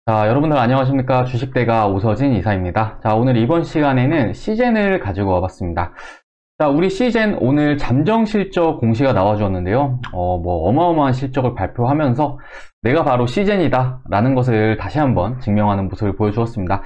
자, 여러분들 안녕하십니까? 주식대가 오서진 이사입니다. 자, 오늘 이번 시간에는 시젠을 가지고 와봤습니다. 자, 우리 시젠 오늘 잠정 실적 공시가 나와주었는데요. 어마어마한 실적을 발표하면서 내가 바로 시젠이다 라는 것을 다시 한번 증명하는 모습을 보여주었습니다.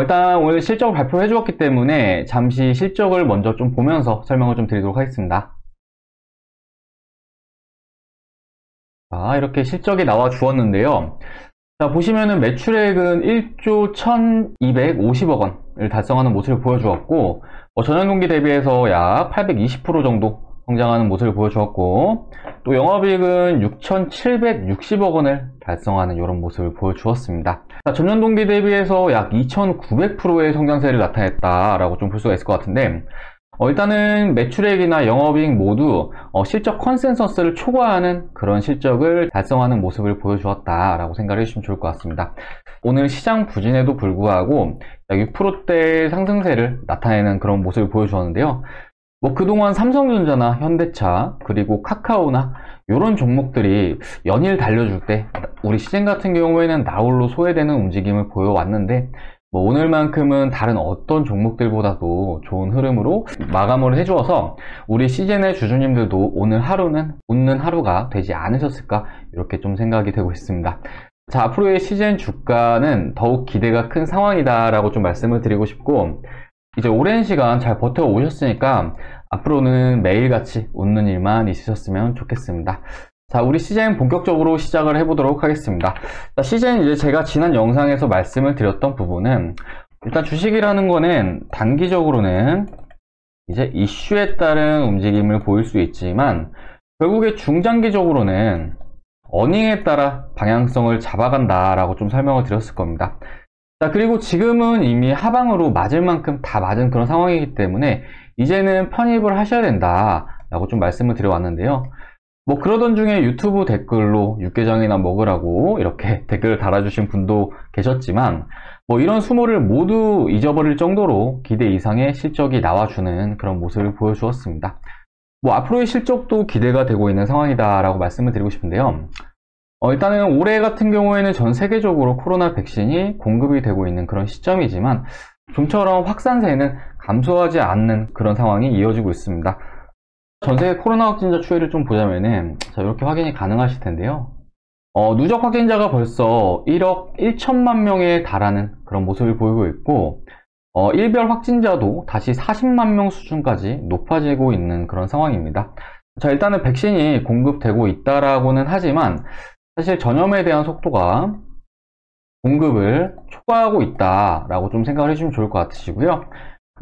일단 오늘 실적을 발표해 주었기 때문에 잠시 실적을 먼저 좀 보면서 설명을 좀 드리도록 하겠습니다. 자, 이렇게 실적이 나와 주었는데요. 자, 보시면은 매출액은 1조 1250억 원을 달성하는 모습을 보여주었고, 전년 동기 대비해서 약 820% 정도 성장하는 모습을 보여주었고, 또 영업이익은 6760억 원을 달성하는 이런 모습을 보여주었습니다. 자, 전년 동기 대비해서 약 2900%의 성장세를 나타냈다라고 좀 볼 수가 있을 것 같은데, 일단은 매출액이나 영업이익 모두 실적 컨센서스를 초과하는 그런 실적을 달성하는 모습을 보여주었다라고 생각을 해주시면 좋을 것 같습니다. 오늘 시장 부진에도 불구하고 약 6%대 상승세를 나타내는 그런 모습을 보여주었는데요. 그동안 삼성전자나 현대차 그리고 카카오나 이런 종목들이 연일 달려줄 때 우리 시젠 같은 경우에는 나홀로 소외되는 움직임을 보여왔는데 오늘만큼은 다른 어떤 종목들보다도 좋은 흐름으로 마감을 해주어서 우리 시젠의 주주님들도 오늘 하루는 웃는 하루가 되지 않으셨을까 이렇게 좀 생각이 되고 있습니다. 자, 앞으로의 시젠 주가는 더욱 기대가 큰 상황이다 라고 좀 말씀을 드리고 싶고, 이제 오랜 시간 잘 버텨오셨으니까 앞으로는 매일같이 웃는 일만 있으셨으면 좋겠습니다. 자, 우리 시젠 본격적으로 시작을 해보도록 하겠습니다. 자, 시젠 이제 제가 지난 영상에서 말씀을 드렸던 부분은 일단 주식이라는 거는 단기적으로는 이제 이슈에 따른 움직임을 보일 수 있지만 결국에 중장기적으로는 어닝에 따라 방향성을 잡아간다라고 좀 설명을 드렸을 겁니다. 자, 그리고 지금은 이미 하방으로 맞을 만큼 다 맞은 그런 상황이기 때문에 이제는 편입을 하셔야 된다라고 좀 말씀을 드려왔는데요. 그러던 중에 유튜브 댓글로 육개장이나 먹으라고 이렇게 댓글을 달아주신 분도 계셨지만 이런 수모를 모두 잊어버릴 정도로 기대 이상의 실적이 나와주는 그런 모습을 보여주었습니다. 앞으로의 실적도 기대가 되고 있는 상황이다 라고 말씀을 드리고 싶은데요. 일단은 올해 같은 경우에는 전 세계적으로 코로나 백신이 공급이 되고 있는 그런 시점이지만 좀처럼 확산세는 감소하지 않는 그런 상황이 이어지고 있습니다. 전세계 코로나 확진자 추이를 좀 보자면은, 자, 이렇게 확인이 가능하실 텐데요. 누적 확진자가 벌써 1억 1천만 명에 달하는 그런 모습을 보이고 있고, 일별 확진자도 다시 40만 명 수준까지 높아지고 있는 그런 상황입니다. 자, 일단은 백신이 공급되고 있다라고는 하지만, 사실 전염에 대한 속도가 공급을 초과하고 있다라고 좀 생각을 해주시면 좋을 것 같으시고요.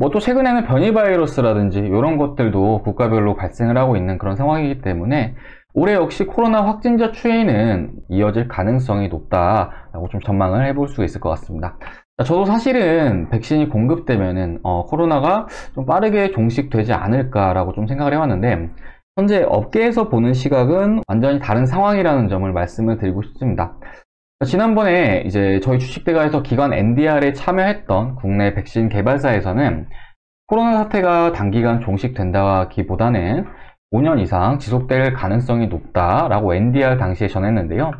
또 최근에는 변이 바이러스라든지 이런 것들도 국가별로 발생을 하고 있는 그런 상황이기 때문에 올해 역시 코로나 확진자 추이는 이어질 가능성이 높다라고 좀 전망을 해볼 수 있을 것 같습니다. 저도 사실은 백신이 공급되면은 코로나가 좀 빠르게 종식되지 않을까라고 좀 생각을 해왔는데 현재 업계에서 보는 시각은 완전히 다른 상황이라는 점을 말씀을 드리고 싶습니다. 지난번에 이제 저희 주식대가에서 기관 NDR에 참여했던 국내 백신 개발사에서는 코로나 사태가 단기간 종식된다기보다는 5년 이상 지속될 가능성이 높다라고 NDR 당시에 전했는데요.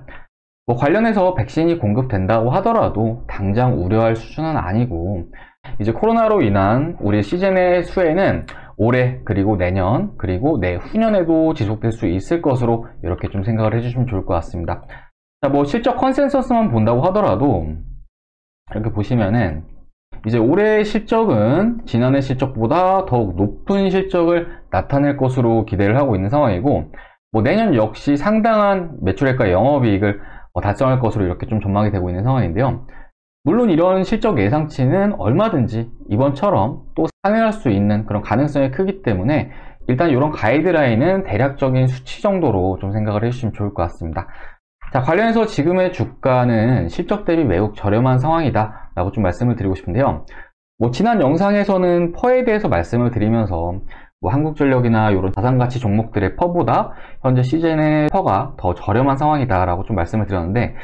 관련해서 백신이 공급된다고 하더라도 당장 우려할 수준은 아니고 이제 코로나로 인한 우리 시즌의 수혜는 올해 그리고 내년 그리고 내후년에도 지속될 수 있을 것으로 이렇게 좀 생각을 해주시면 좋을 것 같습니다. 자, 실적 컨센서스만 본다고 하더라도 이렇게 보시면은 이제 올해의 실적은 지난해 실적보다 더욱 높은 실적을 나타낼 것으로 기대를 하고 있는 상황이고 내년 역시 상당한 매출액과 영업이익을 달성할 것으로 이렇게 좀 전망이 되고 있는 상황인데요. 물론 이런 실적 예상치는 얼마든지 이번처럼 또 상회할 수 있는 그런 가능성이 크기 때문에 일단 이런 가이드라인은 대략적인 수치 정도로 좀 생각을 해주시면 좋을 것 같습니다. 자, 관련해서 지금의 주가는 실적 대비 매우 저렴한 상황이다 라고 좀 말씀을 드리고 싶은데요. 지난 영상에서는 퍼에 대해서 말씀을 드리면서 한국전력이나 이런 자산가치 종목들의 퍼보다 현재 시젠의 퍼가 더 저렴한 상황이다 라고 좀 말씀을 드렸는데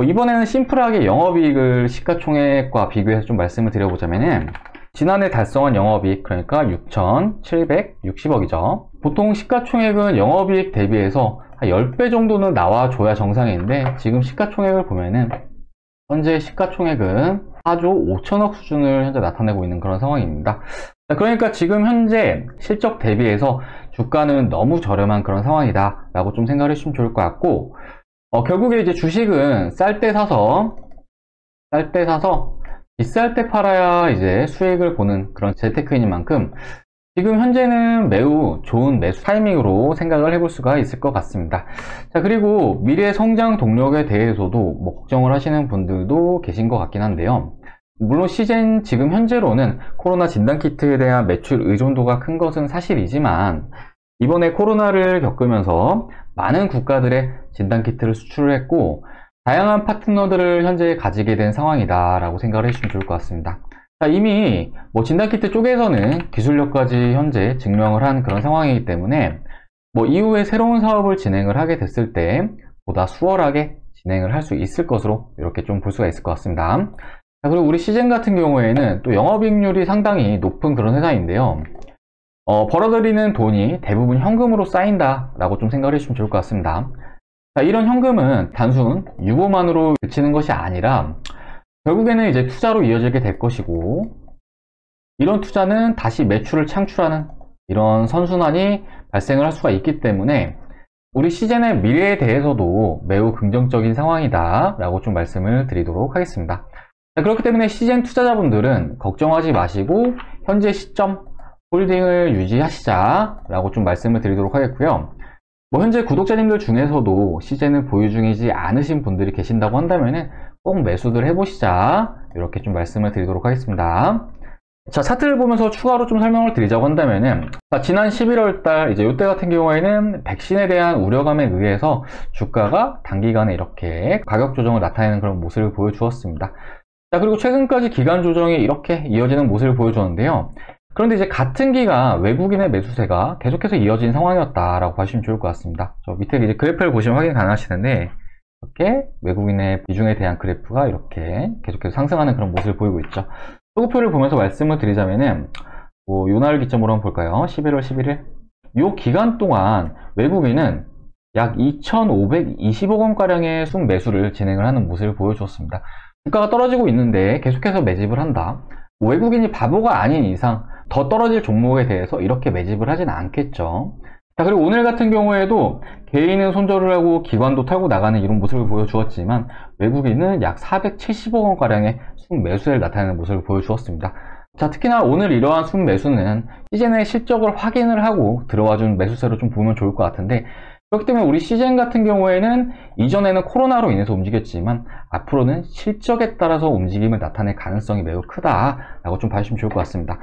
이번에는 심플하게 영업이익을 시가총액과 비교해서 좀 말씀을 드려보자면은 지난해 달성한 영업이익, 그러니까 6,760억이죠. 보통 시가총액은 영업이익 대비해서 한 10배 정도는 나와줘야 정상인데 지금 시가총액을 보면은 현재 시가총액은 4조 5천억 수준을 현재 나타내고 있는 그런 상황입니다. 그러니까 지금 현재 실적 대비해서 주가는 너무 저렴한 그런 상황이다 라고 좀 생각을 해주시면 좋을 것 같고, 결국에 이제 주식은 쌀 때 사서 비쌀 때 팔아야 이제 수익을 보는 그런 재테크인인 만큼 지금 현재는 매우 좋은 매수 타이밍으로 생각을 해볼 수가 있을 것 같습니다. 자, 그리고 미래 성장 동력에 대해서도 뭐 걱정을 하시는 분들도 계신 것 같긴 한데요. 물론 시젠 지금 현재로는 코로나 진단키트에 대한 매출 의존도가 큰 것은 사실이지만, 이번에 코로나를 겪으면서 많은 국가들의 진단키트를 수출을 했고 다양한 파트너들을 현재 가지게 된 상황이다 라고 생각을 해주시면 좋을 것 같습니다. 자, 이미 뭐 진단키트 쪽에서는 기술력까지 현재 증명을 한 그런 상황이기 때문에 뭐 이후에 새로운 사업을 진행을 하게 됐을 때 보다 수월하게 진행을 할 수 있을 것으로 이렇게 좀 볼 수가 있을 것 같습니다. 자, 그리고 우리 시젠 같은 경우에는 또 영업이익률이 상당히 높은 그런 회사인데요. 벌어들이는 돈이 대부분 현금으로 쌓인다 라고 좀 생각을 해주시면 좋을 것 같습니다. 자, 이런 현금은 단순 유보만으로 그치는 것이 아니라 결국에는 이제 투자로 이어지게 될 것이고, 이런 투자는 다시 매출을 창출하는 이런 선순환이 발생을 할 수가 있기 때문에 우리 시젠의 미래에 대해서도 매우 긍정적인 상황이다 라고 좀 말씀을 드리도록 하겠습니다. 자, 그렇기 때문에 시젠 투자자분들은 걱정하지 마시고 현재 시점 홀딩을 유지하시자 라고 좀 말씀을 드리도록 하겠고요. 뭐 현재 구독자님들 중에서도 시젠을 보유 중이지 않으신 분들이 계신다고 한다면은 꼭 매수들 해보시자 이렇게 좀 말씀을 드리도록 하겠습니다. 자, 차트를 보면서 추가로 좀 설명을 드리자고 한다면은, 자, 지난 11월달 이제 이때 같은 경우에는 백신에 대한 우려감에 의해서 주가가 단기간에 이렇게 가격 조정을 나타내는 그런 모습을 보여주었습니다. 자, 그리고 최근까지 기간 조정이 이렇게 이어지는 모습을 보여주었는데요. 그런데 이제 같은 기간 외국인의 매수세가 계속해서 이어진 상황이었다라고 봐주시면 좋을 것 같습니다. 저 밑에 이제 그래프를 보시면 확인 가능하시는데, 이렇게 외국인의 비중에 대한 그래프가 이렇게 계속해서 상승하는 그런 모습을 보이고 있죠. 수급표를 보면서 말씀을 드리자면은, 뭐 요날 기점으로 한번 볼까요? 11월 11일. 요 기간 동안 외국인은 약 2,520억 원가량의 순매수를 진행을 하는 모습을 보여주었습니다. 주가가 떨어지고 있는데 계속해서 매집을 한다. 외국인이 바보가 아닌 이상 더 떨어질 종목에 대해서 이렇게 매집을 하진 않겠죠. 자, 그리고 오늘 같은 경우에도 개인은 손절을 하고 기관도 털고 나가는 이런 모습을 보여주었지만 외국인은 약 470억 원가량의 순매수를 나타내는 모습을 보여주었습니다. 자, 특히나 오늘 이러한 순매수는 시젠의 실적을 확인을 하고 들어와준 매수세로 좀 보면 좋을 것 같은데, 그렇기 때문에 우리 시젠 같은 경우에는 이전에는 코로나로 인해서 움직였지만 앞으로는 실적에 따라서 움직임을 나타낼 가능성이 매우 크다라고 좀 봐주시면 좋을 것 같습니다.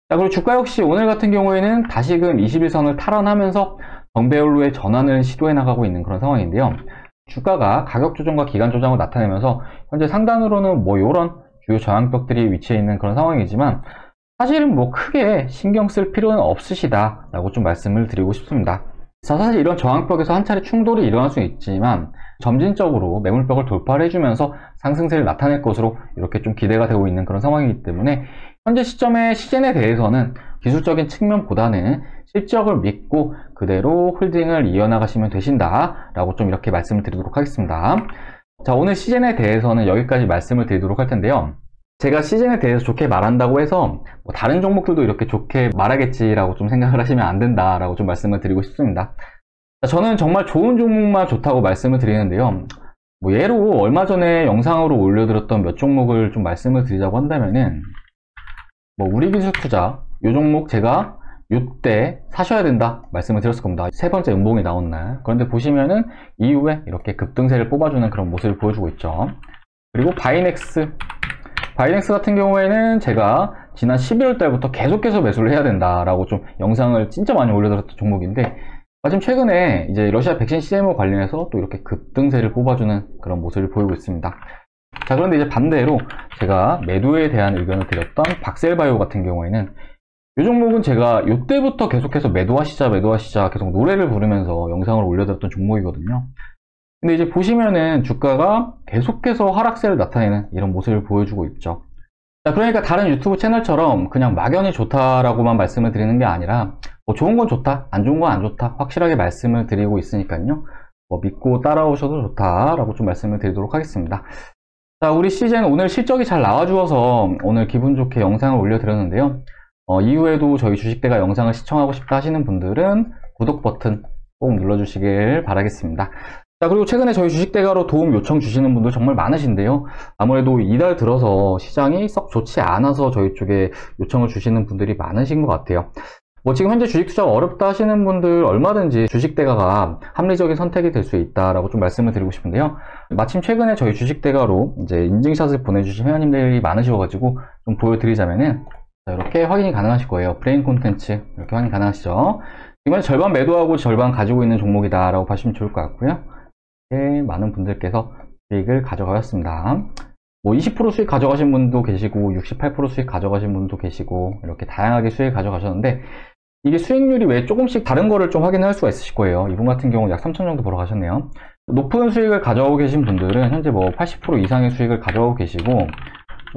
자, 그리고 주가 역시 오늘 같은 경우에는 다시금 21선을 탈환하면서 정배열로의 전환을 시도해 나가고 있는 그런 상황인데요. 주가가 가격 조정과 기간 조정을 나타내면서 현재 상단으로는 뭐 이런 주요 저항벽들이 위치해 있는 그런 상황이지만 사실은 뭐 크게 신경 쓸 필요는 없으시다 라고 좀 말씀을 드리고 싶습니다. 자, 사실 이런 저항벽에서 한 차례 충돌이 일어날 수 있지만 점진적으로 매물벽을 돌파를 해주면서 상승세를 나타낼 것으로 이렇게 좀 기대가 되고 있는 그런 상황이기 때문에 현재 시점의 시젠에 대해서는 기술적인 측면보다는 실적을 믿고 그대로 홀딩을 이어나가시면 되신다 라고 좀 이렇게 말씀을 드리도록 하겠습니다. 자, 오늘 시젠에 대해서는 여기까지 말씀을 드리도록 할 텐데요. 제가 시즌에 대해서 좋게 말한다고 해서 뭐 다른 종목들도 이렇게 좋게 말하겠지라고 좀 생각을 하시면 안 된다라고 좀 말씀을 드리고 싶습니다. 저는 정말 좋은 종목만 좋다고 말씀을 드리는데요. 뭐 예로 얼마 전에 영상으로 올려드렸던 몇 종목을 좀 말씀을 드리자고 한다면은, 뭐 우리기술투자 이 종목 제가 이때 사셔야 된다 말씀을 드렸을 겁니다. 세 번째 음봉이 나온 날. 그런데 보시면은 이후에 이렇게 급등세를 뽑아주는 그런 모습을 보여주고 있죠. 그리고 바이넥스 같은 경우에는 제가 지난 12월 달부터 계속해서 매수를 해야 된다라고 좀 영상을 진짜 많이 올려드렸던 종목인데, 마침 최근에 이제 러시아 백신 CMO 관련해서 또 이렇게 급등세를 뽑아주는 그런 모습을 보이고 있습니다. 자, 그런데 이제 반대로 제가 매도에 대한 의견을 드렸던 박셀바이오 같은 경우에는 이 종목은 제가 이때부터 계속해서 매도하시자 계속 노래를 부르면서 영상을 올려드렸던 종목이거든요. 근데 이제 보시면은 주가가 계속해서 하락세를 나타내는 이런 모습을 보여주고 있죠. 자, 그러니까 다른 유튜브 채널처럼 그냥 막연히 좋다라고만 말씀을 드리는 게 아니라 뭐 좋은 건 좋다, 안 좋은 건 안 좋다 확실하게 말씀을 드리고 있으니까요. 뭐 믿고 따라오셔도 좋다라고 좀 말씀을 드리도록 하겠습니다. 자, 우리 시즌 오늘 실적이 잘 나와주어서 오늘 기분 좋게 영상을 올려드렸는데요. 이후에도 저희 주식대가 영상을 시청하고 싶다 하시는 분들은 구독 버튼 꼭 눌러주시길 바라겠습니다. 자, 그리고 최근에 저희 주식대가로 도움 요청 주시는 분들 정말 많으신데요. 아무래도 이달 들어서 시장이 썩 좋지 않아서 저희 쪽에 요청을 주시는 분들이 많으신 것 같아요. 지금 현재 주식 투자가 어렵다 하시는 분들 얼마든지 주식대가가 합리적인 선택이 될 수 있다라고 좀 말씀을 드리고 싶은데요. 마침 최근에 저희 주식대가로 이제 인증샷을 보내주신 회원님들이 많으셔가지고 좀 보여드리자면은 자, 이렇게 확인이 가능하실 거예요. 브레인 콘텐츠 이렇게 확인 가능하시죠. 이번에 절반 매도하고 절반 가지고 있는 종목이다라고 보시면 좋을 것 같고요. 이렇게 많은 분들께서 수익을 가져가셨습니다. 20% 수익 가져가신 분도 계시고 68% 수익 가져가신 분도 계시고 이렇게 다양하게 수익 가져가셨는데 이게 수익률이 왜 조금씩 다른 거를 좀 확인할 수가 있으실 거예요. 이분 같은 경우는 약 3천 정도 벌어 가셨네요. 높은 수익을 가져오고 계신 분들은 현재 80% 이상의 수익을 가져오고 계시고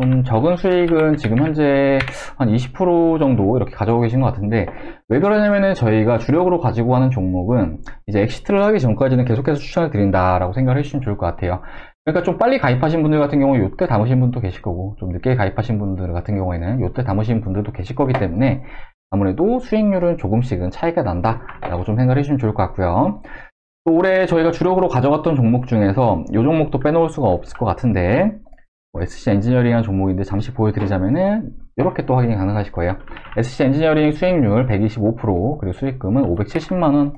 좀 적은 수익은 지금 현재 한 20% 정도 이렇게 가져오고 계신 것 같은데 왜 그러냐면은 저희가 주력으로 가지고 가는 종목은 이제 엑시트를 하기 전까지는 계속해서 추천을 드린다라고 생각을 해주시면 좋을 것 같아요. 그러니까 좀 빨리 가입하신 분들 같은 경우는 요때 담으신 분도 계실 거고 좀 늦게 가입하신 분들 같은 경우에는 요때 담으신 분들도 계실 거기 때문에 아무래도 수익률은 조금씩은 차이가 난다 라고 좀 생각을 해주시면 좋을 것 같고요. 또 올해 저희가 주력으로 가져갔던 종목 중에서 이 종목도 빼놓을 수가 없을 것 같은데 SC 엔지니어링이라는 종목인데 잠시 보여드리자면은 이렇게 또 확인이 가능하실 거예요. SC 엔지니어링 수익률 125% 그리고 수익금은 570만원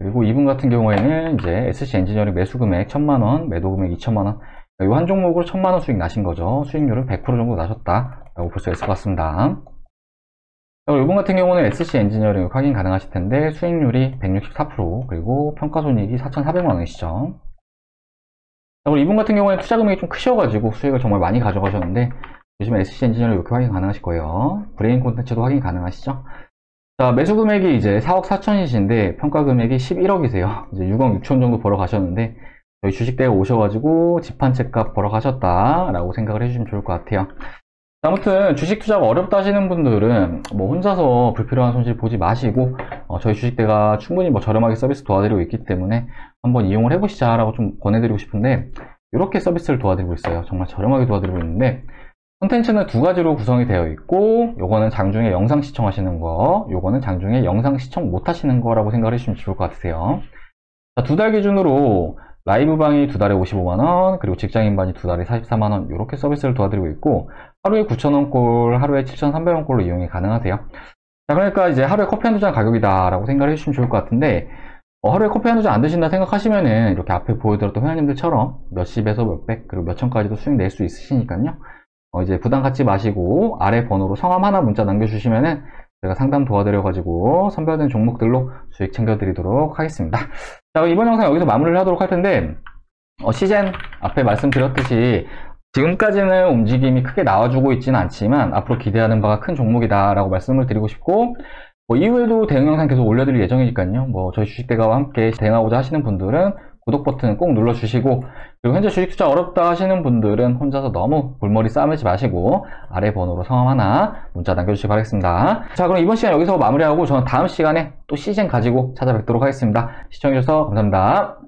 그리고 이분 같은 경우에는 이제 SC 엔지니어링 매수 금액 1000만원 매도 금액 2000만원 이 한 종목으로 1000만원 수익 나신 거죠. 수익률은 100% 정도 나셨다 라고 볼 수 있을 것 같습니다. 이분 같은 경우는 SC 엔지니어링 확인 가능하실 텐데 수익률이 164% 그리고 평가손익이 4,400만원이시죠. 그리고 이분 같은 경우는 투자 금액이 좀 크셔가지고 수익을 정말 많이 가져가셨는데 요즘에 SC 엔지니어링 이렇게 확인 가능하실 거예요. 브레인 콘텐츠도 확인 가능하시죠. 자, 매수 금액이 이제 4억 4천이신데 평가 금액이 11억이세요. 이제 6억 6천 정도 벌어 가셨는데 저희 주식대에 오셔가지고 집 한 채 값 벌어 가셨다라고 생각을 해주시면 좋을 것 같아요. 아무튼 주식 투자가 어렵다 하시는 분들은 혼자서 불필요한 손실 보지 마시고 저희 주식대가 충분히 저렴하게 서비스 도와드리고 있기 때문에 한번 이용을 해보시자 라고 좀 권해드리고 싶은데 이렇게 서비스를 도와드리고 있어요. 정말 저렴하게 도와드리고 있는데 콘텐츠는 두 가지로 구성이 되어 있고 요거는 장중에 영상 시청하시는 거 요거는 장중에 영상 시청 못 하시는 거라고 생각을 해주시면 좋을 것 같으세요. 두 달 기준으로 라이브방이 두 달에 55만원 그리고 직장인반이 두 달에 44만원 이렇게 서비스를 도와드리고 있고 하루에 9,000원꼴 하루에 7,300원꼴로 이용이 가능하세요. 자, 그러니까 이제 하루에 커피 한두 잔 가격이다 라고 생각을 해주시면 좋을 것 같은데 하루에 커피 한두 잔 안 드신다 생각하시면은 이렇게 앞에 보여드렸던 회원님들처럼 몇십에서 몇백 그리고 몇천까지도 수익 낼 수 있으시니까요. 이제 부담 갖지 마시고 아래 번호로 성함 하나 문자 남겨주시면은 제가 상담 도와드려가지고 선별된 종목들로 수익 챙겨드리도록 하겠습니다. 자, 그럼 이번 영상 여기서 마무리를 하도록 할 텐데 시젠 앞에 말씀드렸듯이 지금까지는 움직임이 크게 나와주고 있지는 않지만 앞으로 기대하는 바가 큰 종목이다 라고 말씀을 드리고 싶고 이후에도 대응 영상 계속 올려드릴 예정이니까요. 저희 주식대가와 함께 대응하고자 하시는 분들은 구독 버튼 꼭 눌러주시고 그리고 현재 주식 투자 어렵다 하시는 분들은 혼자서 너무 골머리 싸매지 마시고 아래 번호로 성함 하나 문자 남겨주시기 바라겠습니다. 자, 그럼 이번 시간 여기서 마무리하고 저는 다음 시간에 또 시즌 가지고 찾아뵙도록 하겠습니다. 시청해주셔서 감사합니다.